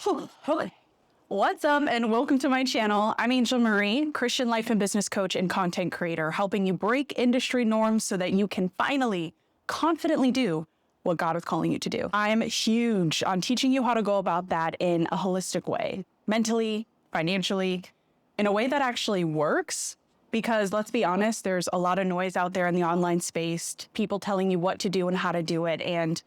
Okay. What's up and welcome to my channel. I'm Angel Marie, Christian life and business coach and content creator, helping you break industry norms so that you can finally confidently do what God is calling you to do. I'm huge on teaching you how to go about that in a holistic way, mentally, financially, in a way that actually works. Because let's be honest, there's a lot of noise out there in the online space, people telling you what to do and how to do it. And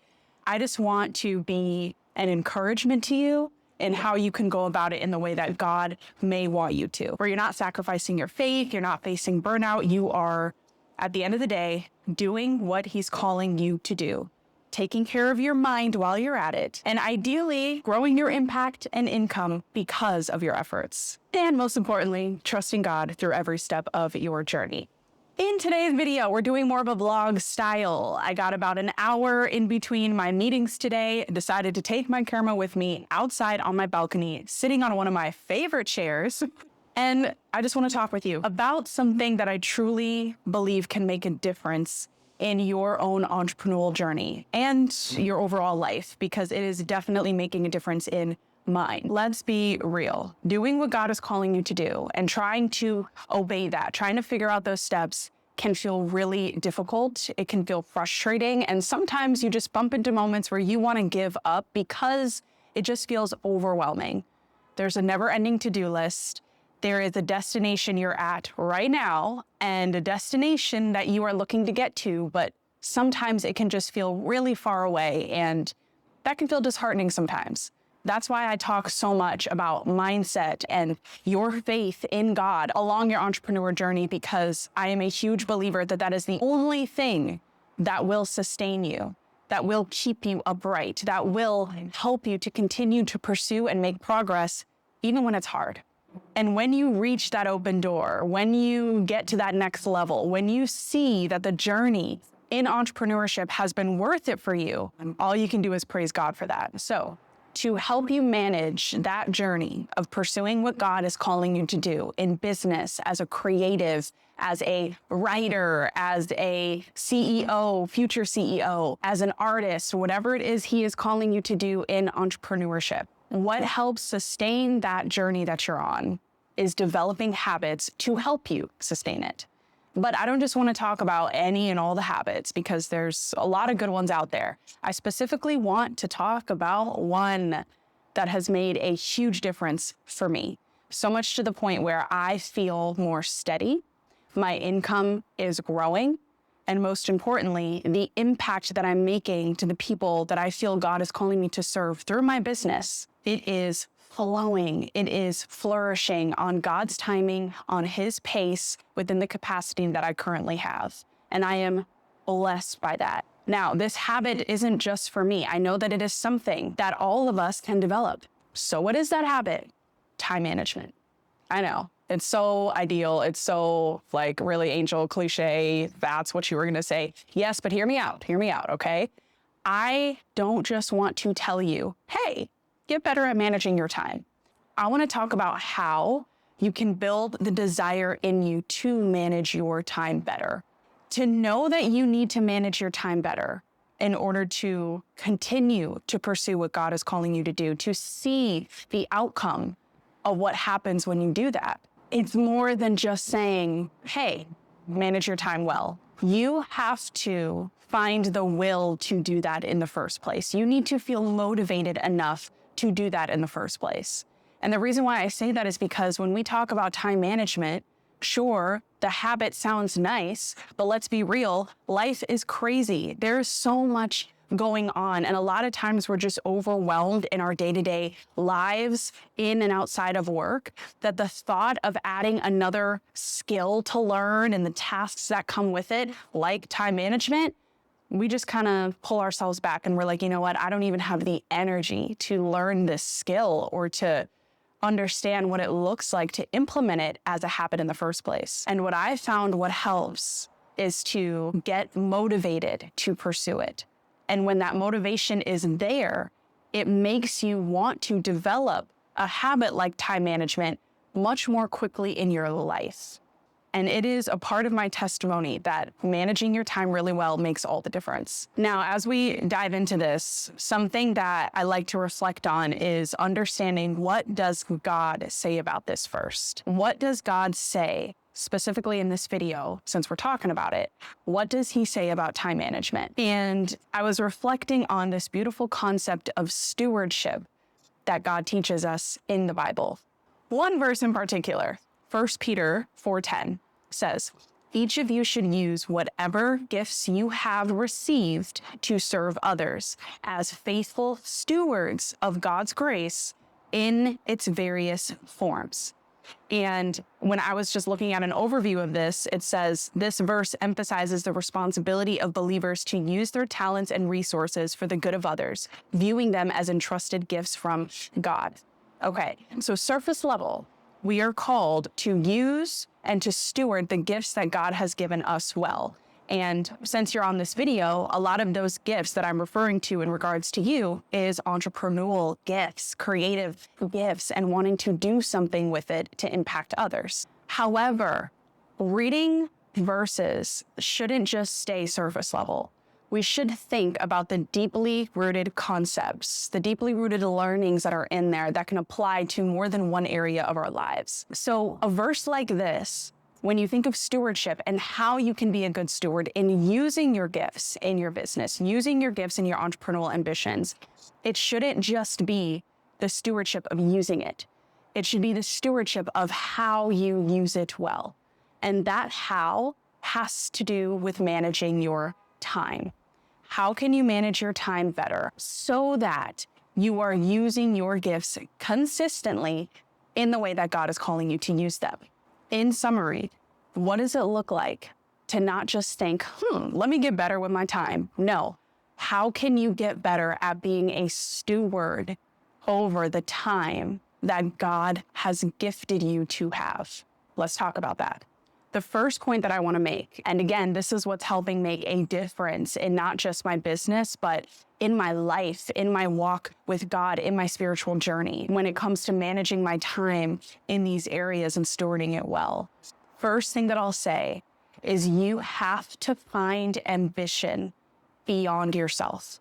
I just want to be an encouragement to you in how you can go about it in the way that God may want you to, where you're not sacrificing your faith, you're not facing burnout, you are, at the end of the day, doing what He's calling you to do, taking care of your mind while you're at it, and ideally growing your impact and income because of your efforts. And most importantly, trusting God through every step of your journey. In today's video, we're doing more of a vlog style. I got about an hour in between my meetings today, decided to take my camera with me outside on my balcony, sitting on one of my favorite chairs. And I just want to talk with you about something that I truly believe can make a difference in your own entrepreneurial journey and your overall life, because it is definitely making a difference in mine. Let's be real. Doing what God is calling you to do and trying to obey that, trying to figure out those steps can feel really difficult. It can feel frustrating. And sometimes you just bump into moments where you want to give up because it just feels overwhelming. There's a never-ending to-do list. There is a destination you're at right now and a destination that you are looking to get to, but sometimes it can just feel really far away, and that can feel disheartening sometimes. That's why I talk so much about mindset and your faith in God along your entrepreneur journey, because I am a huge believer that that is the only thing that will sustain you, that will keep you upright, that will help you to continue to pursue and make progress even when it's hard. And when you reach that open door, when you get to that next level, when you see that the journey in entrepreneurship has been worth it for you, all you can do is praise God for that. So, to help you manage that journey of pursuing what God is calling you to do in business, as a creative, as a writer, as a CEO, future CEO, as an artist, whatever it is He is calling you to do in entrepreneurship. What helps sustain that journey that you're on is developing habits to help you sustain it. But I don't just want to talk about any and all the habits, because there's a lot of good ones out there. I specifically want to talk about one that has made a huge difference for me. So much to the point where I feel more steady, my income is growing, and most importantly, the impact that I'm making to the people that I feel God is calling me to serve through my business, it is flowing, it is flourishing on God's timing, on His pace, within the capacity that I currently have. And I am blessed by that. Now, this habit isn't just for me. I know that it is something that all of us can develop. So what is that habit? Time management. I know, it's so ideal. It's so really Angel cliche. That's what you were gonna say. Yes, but hear me out, okay? I don't just want to tell you, hey, get better at managing your time. I want to talk about how you can build the desire in you to manage your time better. To know that you need to manage your time better in order to continue to pursue what God is calling you to do, to see the outcome of what happens when you do that. It's more than just saying, hey, manage your time well. You have to find the will to do that in the first place. You need to feel motivated enough to do that in the first place. And the reason why I say that is because when we talk about time management, sure, the habit sounds nice, but let's be real, life is crazy. There's so much going on. And a lot of times we're just overwhelmed in our day-to-day lives, in and outside of work, that the thought of adding another skill to learn and the tasks that come with it, like time management, we just kind of pull ourselves back and we're like, you know what? I don't even have the energy to learn this skill or to understand what it looks like to implement it as a habit in the first place. And what I found what helps is to get motivated to pursue it. And when that motivation is there, it makes you want to develop a habit like time management much more quickly in your life. And it is a part of my testimony that managing your time really well makes all the difference. Now, as we dive into this, something that I like to reflect on is understanding, what does God say about this first? What does God say specifically in this video, since we're talking about it? What does he say about time management? And I was reflecting on this beautiful concept of stewardship that God teaches us in the Bible. One verse in particular, 1 Peter 4:10, says, "Each of you should use whatever gifts you have received to serve others as faithful stewards of God's grace in its various forms." And when I was just looking at an overview of this, it says, this verse emphasizes the responsibility of believers to use their talents and resources for the good of others, viewing them as entrusted gifts from God. Okay, so surface level, we are called to use and to steward the gifts that God has given us well. And since you're on this video, a lot of those gifts that I'm referring to in regards to you is entrepreneurial gifts, creative gifts, and wanting to do something with it to impact others. However, reading verses shouldn't just stay surface level. We should think about the deeply rooted concepts, the deeply rooted learnings that are in there that can apply to more than one area of our lives. So a verse like this, when you think of stewardship and how you can be a good steward in using your gifts in your business, using your gifts in your entrepreneurial ambitions, it shouldn't just be the stewardship of using it. It should be the stewardship of how you use it well. And that how has to do with managing your time. How can you manage your time better so that you are using your gifts consistently in the way that God is calling you to use them? In summary, what does it look like to not just think, let me get better with my time? No. How can you get better at being a steward over the time that God has gifted you to have? Let's talk about that. The first point that I want to make, and again, this is what's helping make a difference in not just my business, but in my life, in my walk with God, in my spiritual journey, when it comes to managing my time in these areas and stewarding it well. First thing that I'll say is you have to find ambition beyond yourself.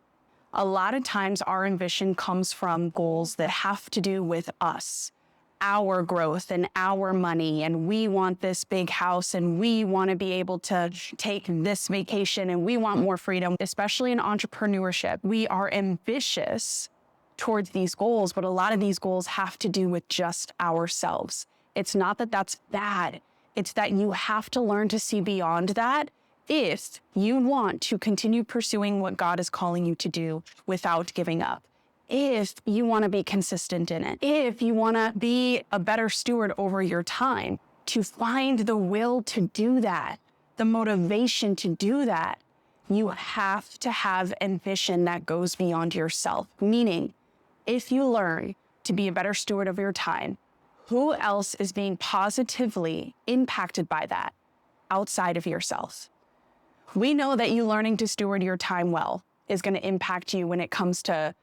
A lot of times our ambition comes from goals that have to do with us, our growth and our money, and we want this big house and we want to be able to take this vacation and we want more freedom. Especially in entrepreneurship, we are ambitious towards these goals, but a lot of these goals have to do with just ourselves. It's not that that's bad. It's that you have to learn to see beyond that if you want to continue pursuing what God is calling you to do without giving up. If you want to be consistent in it, if you want to be a better steward over your time, to find the will to do that, the motivation to do that, you have to have ambition that goes beyond yourself. Meaning, if you learn to be a better steward of your time, who else is being positively impacted by that outside of yourself? We know that you learning to steward your time well is going to impact you when it comes to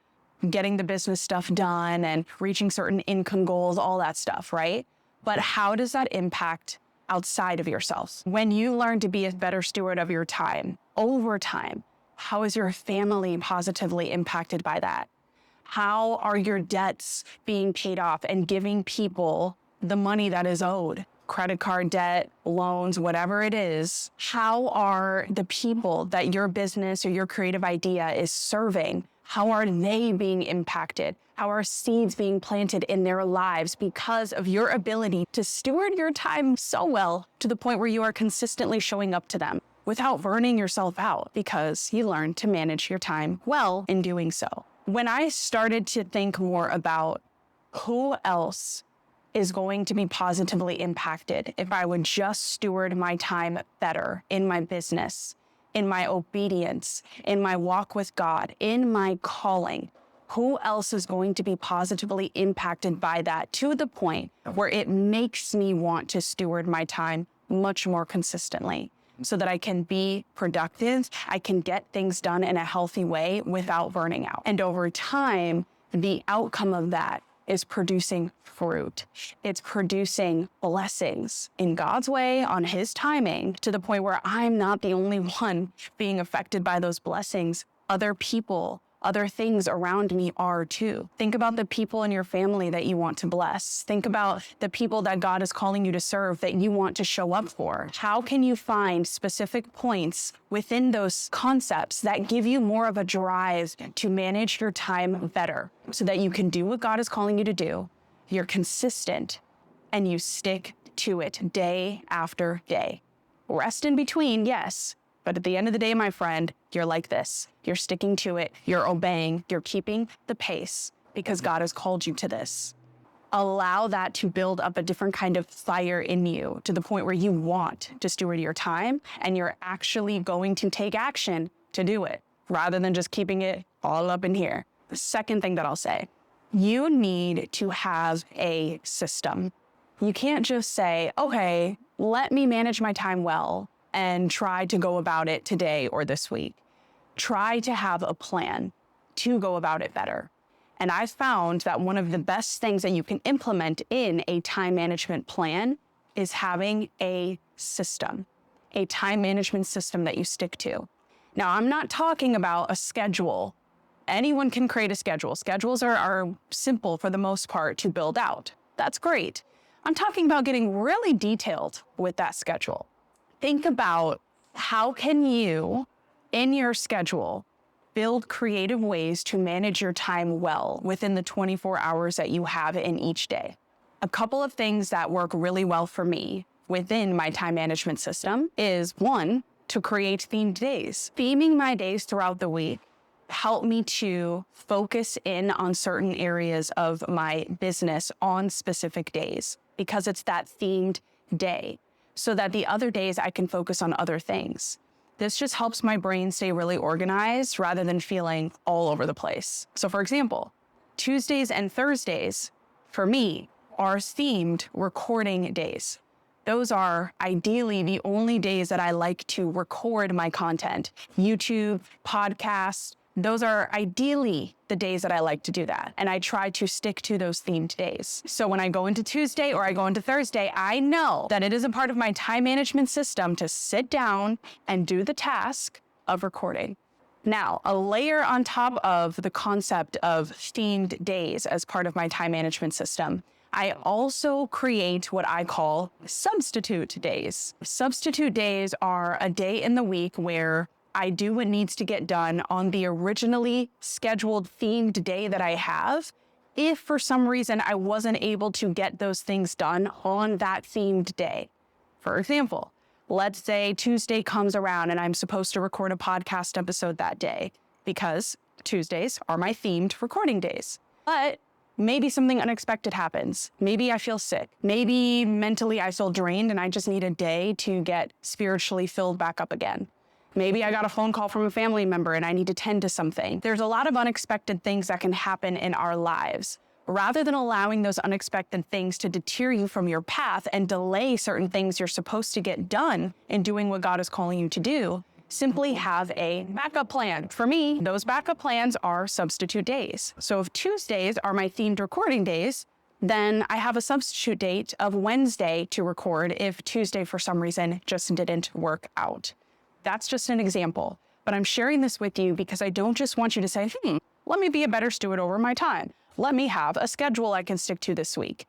getting the business stuff done and reaching certain income goals, all that stuff, right? But how does that impact outside of yourself? When you learn to be a better steward of your time, over time, how is your family positively impacted by that? How are your debts being paid off and giving people the money that is owed? Credit card debt, loans, whatever it is. How are the people that your business or your creative idea is serving? How are they being impacted? How are seeds being planted in their lives because of your ability to steward your time so well to the point where you are consistently showing up to them without burning yourself out because you learned to manage your time well in doing so? When I started to think more about who else is going to be positively impacted if I would just steward my time better in my business, in my obedience, in my walk with God, in my calling, who else is going to be positively impacted by that to the point where it makes me want to steward my time much more consistently so that I can be productive, I can get things done in a healthy way without burning out. And over time, the outcome of that is producing fruit. It's producing blessings in God's way, on his timing, to the point where I'm not the only one being affected by those blessings. Other people, other things around me are too. Think about the people in your family that you want to bless. Think about the people that God is calling you to serve that you want to show up for. How can you find specific points within those concepts that give you more of a drive to manage your time better so that you can do what God is calling you to do, you're consistent, and you stick to it day after day? Rest in between, yes. But at the end of the day, my friend, you're like this. You're sticking to it. You're obeying. You're keeping the pace because God has called you to this. Allow that to build up a different kind of fire in you to the point where you want to steward your time and you're actually going to take action to do it rather than just keeping it all up in here. The second thing that I'll say, you need to have a system. You can't just say, okay, let me manage my time well and try to go about it today or this week. Try to have a plan to go about it better. And I've found that one of the best things that you can implement in a time management plan is having a system, a time management system that you stick to. Now, I'm not talking about a schedule. Anyone can create a schedule. Schedules are simple for the most part to build out. That's great. I'm talking about getting really detailed with that schedule. Think about how can you, in your schedule, build creative ways to manage your time well within the 24 hours that you have in each day. A couple of things that work really well for me within my time management system is, one, to create themed days. Theming my days throughout the week help me to focus in on certain areas of my business on specific days because it's that themed day, so that the other days I can focus on other things. This just helps my brain stay really organized rather than feeling all over the place. So for example, Tuesdays and Thursdays for me are themed recording days. Those are ideally the only days that I like to record my content. YouTube, podcasts, those are ideally the days that I like to do that. And I try to stick to those themed days. So when I go into Tuesday or I go into Thursday, I know that it is a part of my time management system to sit down and do the task of recording. Now, a layer on top of the concept of themed days as part of my time management system, I also create what I call substitute days. Substitute days are a day in the week where I do what needs to get done on the originally scheduled themed day that I have. If for some reason I wasn't able to get those things done on that themed day. For example, let's say Tuesday comes around and I'm supposed to record a podcast episode that day because Tuesdays are my themed recording days. But maybe something unexpected happens. Maybe I feel sick. Maybe mentally I feel drained and I just need a day to get spiritually filled back up again. Maybe I got a phone call from a family member and I need to tend to something. There's a lot of unexpected things that can happen in our lives. Rather than allowing those unexpected things to deter you from your path and delay certain things you're supposed to get done in doing what God is calling you to do, simply have a backup plan. For me, those backup plans are substitute days. So if Tuesdays are my themed recording days, then I have a substitute date of Wednesday to record if Tuesday for some reason just didn't work out. That's just an example, but I'm sharing this with you because I don't just want you to say, let me be a better steward over my time. Let me have a schedule I can stick to this week.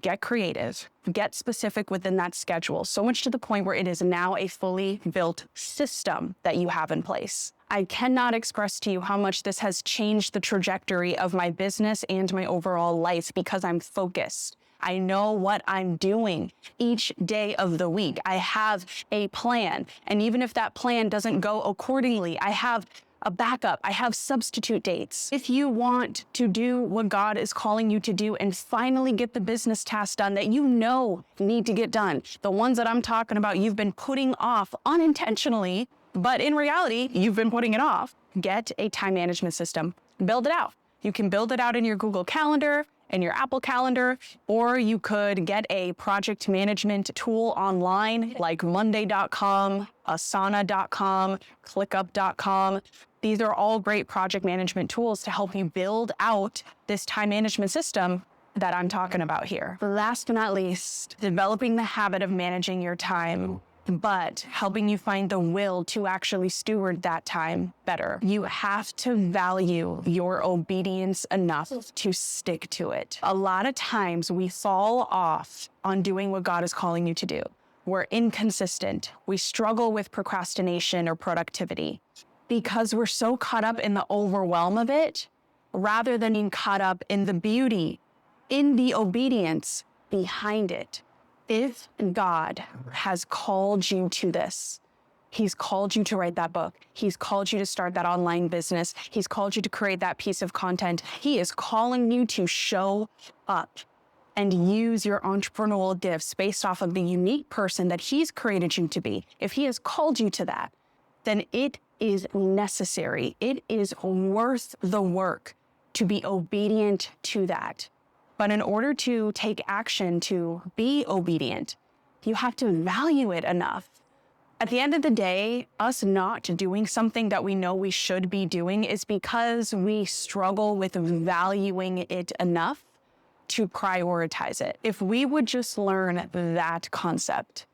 Get creative, get specific within that schedule, so much to the point where it is now a fully built system that you have in place. I cannot express to you how much this has changed the trajectory of my business and my overall life because I'm focused. I know what I'm doing each day of the week. I have a plan. And even if that plan doesn't go accordingly, I have a backup. I have substitute dates. If you want to do what God is calling you to do and finally get the business tasks done that you know need to get done, the ones that I'm talking about you've been putting off unintentionally, but in reality, you've been putting it off, get a time management system. Build it out. You can build it out in your Google Calendar, in your Apple Calendar, or you could get a project management tool online like Monday.com, Asana.com, ClickUp.com. These are all great project management tools to help you build out this time management system that I'm talking about here. Last but not least, developing the habit of managing your time, but helping you find the will to actually steward that time better. You have to value your obedience enough to stick to it. A lot of times we fall off on doing what God is calling you to do. We're inconsistent. We struggle with procrastination or productivity because we're so caught up in the overwhelm of it rather than being caught up in the beauty, in the obedience behind it. If God has called you to this, He's called you to write that book. He's called you to start that online business. He's called you to create that piece of content. He is calling you to show up and use your entrepreneurial gifts based off of the unique person that He's created you to be. If He has called you to that, then it is necessary. It is worth the work to be obedient to that. But in order to take action to be obedient, you have to value it enough. At the end of the day, us not doing something that we know we should be doing is because we struggle with valuing it enough to prioritize it. If we would just learn that concept,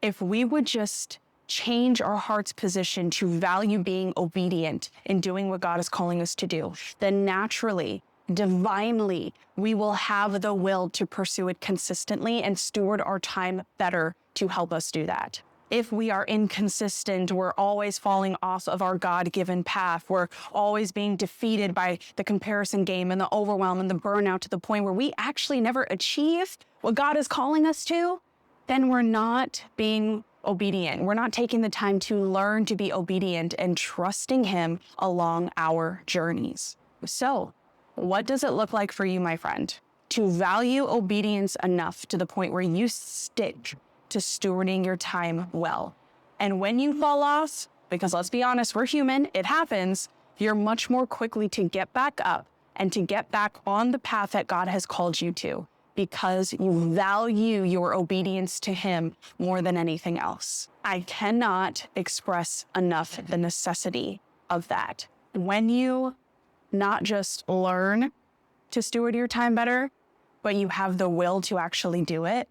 if we would just change our heart's position to value being obedient in doing what God is calling us to do, then naturally, divinely, we will have the will to pursue it consistently and steward our time better to help us do that. If we are inconsistent, we're always falling off of our God-given path. We're always being defeated by the comparison game and the overwhelm and the burnout to the point where we actually never achieve what God is calling us to, then we're not being obedient. We're not taking the time to learn to be obedient and trusting Him along our journeys. So, what does it look like for you, my friend, to value obedience enough to the point where you stick to stewarding your time well? And when you fall off, because let's be honest, we're human, it happens, you're much more quickly to get back up and to get back on the path that God has called you to, because you value your obedience to Him more than anything else. I cannot express enough the necessity of that. When you not just learn to steward your time better, but you have the will to actually do it,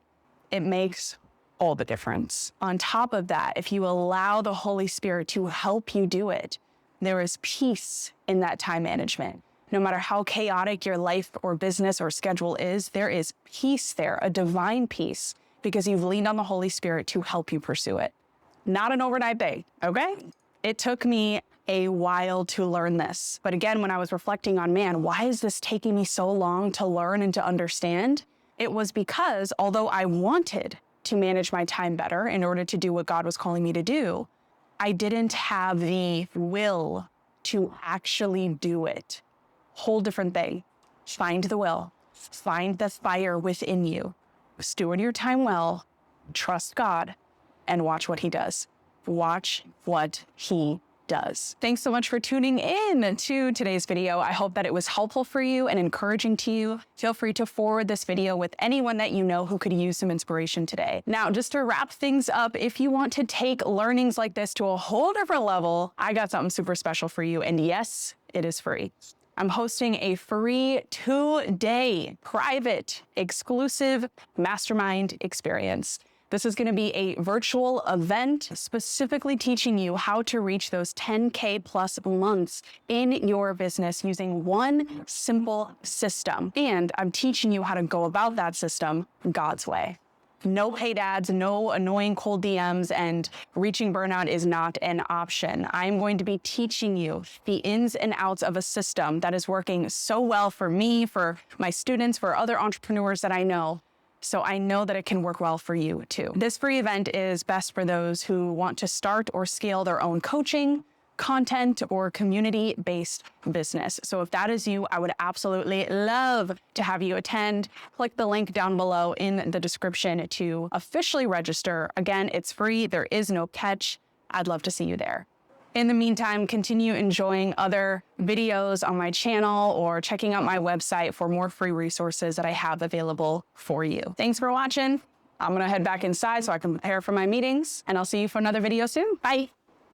it makes all the difference. On top of that, if you allow the Holy Spirit to help you do it, there is peace in that time management. No matter how chaotic your life or business or schedule is, there is peace there, a divine peace, because you've leaned on the Holy Spirit to help you pursue it. Not an overnight thing, okay? It took me a while to learn this. But again, when I was reflecting on, man, why is this taking me so long to learn and to understand? It was because although I wanted to manage my time better in order to do what God was calling me to do, I didn't have the will to actually do it. Whole different thing. Find the will. Find the fire within you. Steward your time well. Trust God and watch what He does. Watch what He does. Thanks so much for tuning in to today's video. I hope that it was helpful for you and encouraging to you. Feel free to forward this video with anyone that you know who could use some inspiration today. Now, just to wrap things up, if you want to take learnings like this to a whole different level, I got something super special for you. And yes, it is free. I'm hosting a free 2-day private exclusive mastermind experience. This is going to be a virtual event specifically teaching you how to reach those 10K plus months in your business using one simple system. And I'm teaching you how to go about that system God's way. No paid ads, no annoying cold DMs, and reaching burnout is not an option. I'm going to be teaching you the ins and outs of a system that is working so well for me, for my students, for other entrepreneurs that I know. So I know that it can work well for you too. This free event is best for those who want to start or scale their own coaching, content, or community-based business. So if that is you, I would absolutely love to have you attend. Click the link down below in the description to officially register. Again, it's free. There is no catch. I'd love to see you there. In the meantime, continue enjoying other videos on my channel or checking out my website for more free resources that I have available for you. Thanks for watching. I'm gonna head back inside so I can prepare for my meetings, and I'll see you for another video soon. Bye.